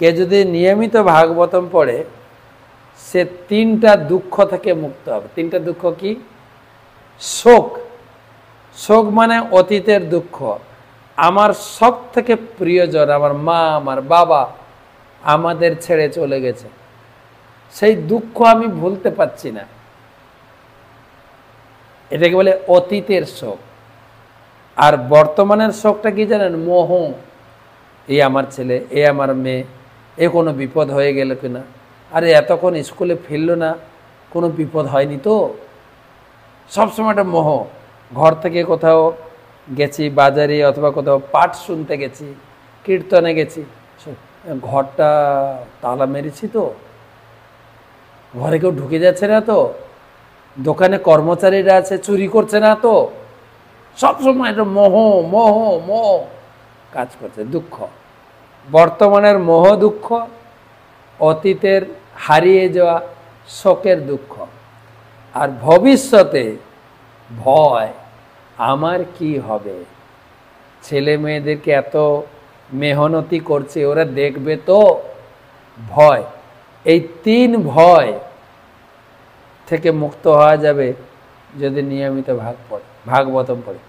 কে যদি নিয়মিত ভাগবতম পড়ে সে তিনটা দুঃখ থেকে মুক্ত হবে। তিনটা দুঃখ কি? শোক, শোক মানে অতীতের দুঃখ। আমার সব থেকে প্রিয়জন, আমার মা, আমার বাবা আমাদের ছেড়ে চলে গেছে, সেই দুঃখ আমি ভুলতে পারছি না, এটাকে বলে অতীতের শোক। আর বর্তমানের শোকটা কি জানেন? মোহ। এই আমার ছেলে, এ আমার মেয়ে, এ কোনো বিপদ হয়ে গেল কিনা, আরে এতক্ষণ স্কুলে ফিরল না, কোনো বিপদ হয়নি তো? সবসময় একটা মোহ। ঘর থেকে কোথাও গেছি, বাজারে অথবা কোথাও পাঠ শুনতে গেছি, কীর্তনে গেছি, ঘরটা তালা মেরেছি তো, ঘরে কেউ ঢুকে যাচ্ছে না তো, দোকানে কর্মচারীরা আছে চুরি করছে না তো? সবসময় একটা মোহ মোহ মোহ কাজ করছে, দুঃখ। বর্তমানের মোহ দুঃখ, অতীতের হারিয়ে যাওয়া শোকের দুঃখ, আর ভবিষ্যতে ভয়, আমার কি হবে, ছেলে মেয়েদেরকে এত মেহনতি করছে, ওরা দেখবে তো, ভয়। এই তিন ভয় থেকে মুক্ত হওয়া যাবে যদি নিয়মিত ভাগবতম পড়ে।